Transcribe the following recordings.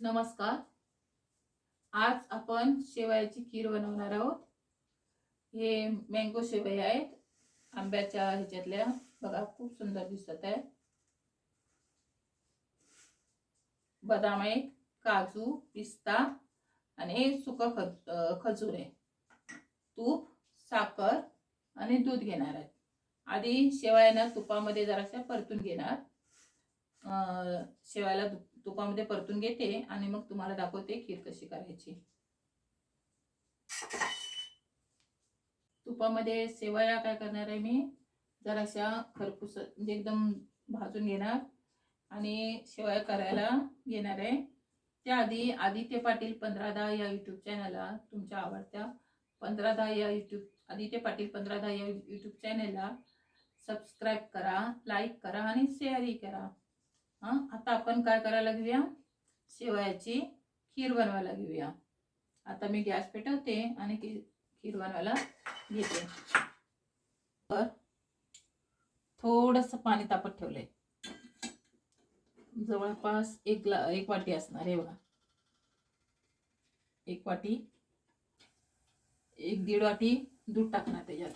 नमस्कार. आज आपण शेवयाची खीर बनवणार आहोत. हे मँगो शेवया आहेत, आंब्याच्या ह्याच्यातल्या. बघा, खूप सुंदर दिसत आहे. बदाम आहेत, काजू, पिस्ता आणि खजूर आहे. तूप, साखर आणि दूध घेणार आहेत. आधी शेवयाला तुपामध्ये जराशा परतून घेणार. शेवयाला तुपामध्ये परतून घेते आणि मग तुम्हाला दाखवते खीर कशी करायची. तुपामध्ये शेवया काय करणार आहे मी, जराशा खरपूस म्हणजे एकदम भाजून घेणार आणि शेवया करायला घेणार आहे. त्याआधी आदित्य पाटील 1510 या यूट्यूब चॅनलला, तुमच्या आवडत्या 1510 या आदित्य पाटील 1510 या यूट्यूब चॅनलला सबस्क्राईब करा, लाईक करा आणि शेअरही करा. आता आपण काय करायला घेऊया, शेवयाची खीर बनवायला घेऊया. आता मी गॅस पेटवते आणि खीर बनवायला घेते. थोडंसं पाणी तापत ठेवलंय. जवळपास एक वाटी असणार आहे बघा. एक वाटी, 1-1.5 वाटी दूध टाकणार त्याच्यात.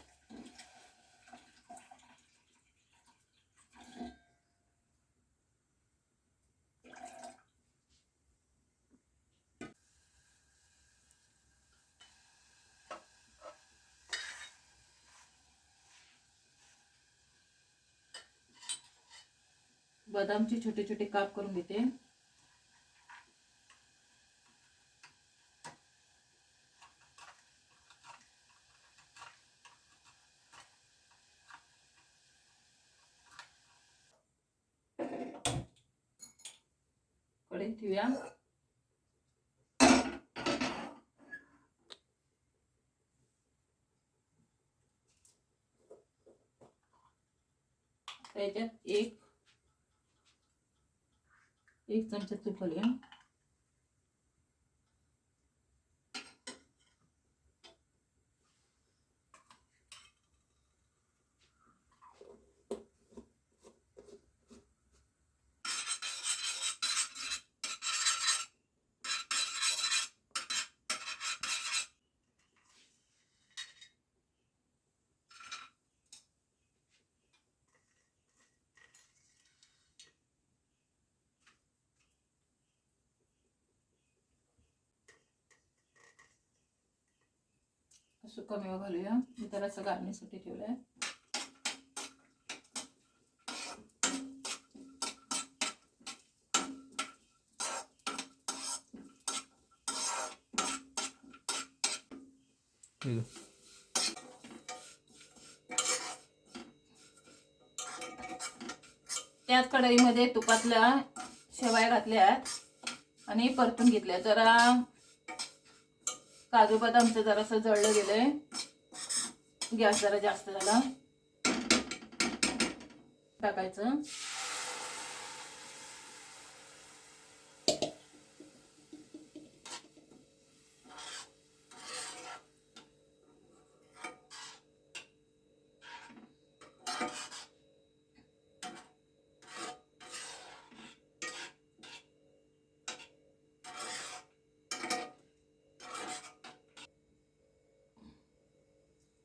बदामचे छोटे छोटे काप करून घेते. कढईत ठेवूया. त्याच्यात एक चमचा तूप घालूया. सुका मेवा घालूया. मी त्याला असं गाळण्यासाठी ठेवलंय. त्याच कढईमध्ये तुपातल्या शेवया घातल्यात आणि परतून घेतल्या. जरा काजू बदामचं जरासं जळलं गेलंय. गॅस जरा जास्त झाला. टाकायचं.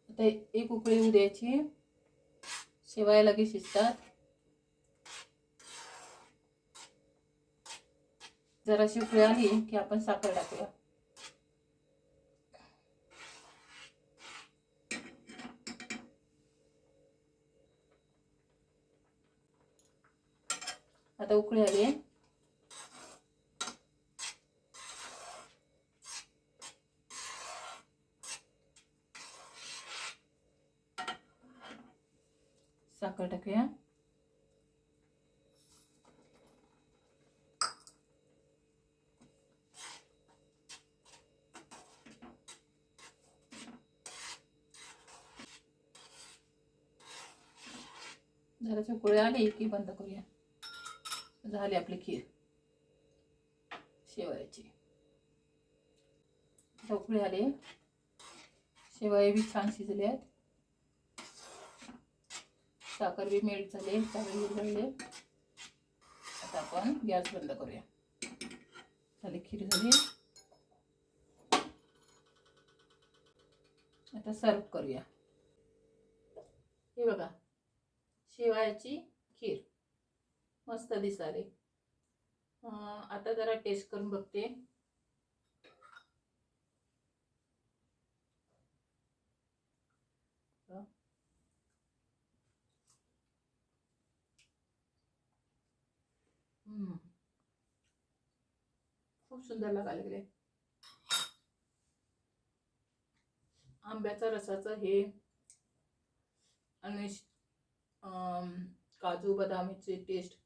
आता एक उकळी येऊ द्यायची. शेवया लगेच शिजतात. जराशी उकळी आली की आपण साखर टाकूया. आता उकळी आली. साखर टाकूया. जराशी उकळी आली की बंद करूया. झाली आपली खीर शेवयाची. उकळी आली. शेवया बी छान शिजले आहेत. साखर बी मेल्ट झाले, चांगले विरघळले. आता आपण गॅस बंद करूया. आहे. आता सर्व करूया. हे बघा, शेवयाची खीर मस्त दिसाली. आता जरा टेस्ट करून बघते. खूप सुंदर लागायला लागले. आंब्याचा रसाचं हे आणि काजू बदामीची टेस्ट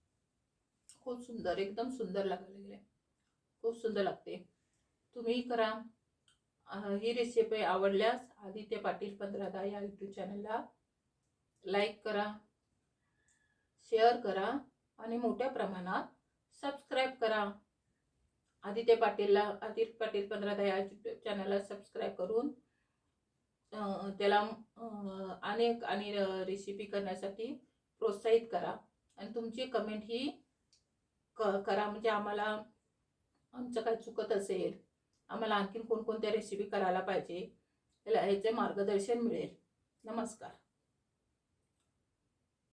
खूप सुंदर, एकदम सुंदर लागायला लागले. खूप सुंदर लागते. तुम्ही करा. ही रेसिपी आवडल्यास आदित्य पाटील 1510 या यूट्यूब चॅनलला लाईक करा, शेअर करा आणि मोठ्या प्रमाणात सबस्क्राईब करा. आदित्य पाटील 1510 या यूट्यूब चॅनलला सबस्क्राईब करून त्याला अनेक आणि रेसिपी करण्यासाठी प्रोत्साहित करा. आणि तुमची कमेंट ही करा, म्हणजे आम्हाला आमचं काय चुकत असेल, आम्हाला आणखीन कोणकोणत्या रेसिपी करायला पाहिजे याचे मार्गदर्शन मिळेल. नमस्कार.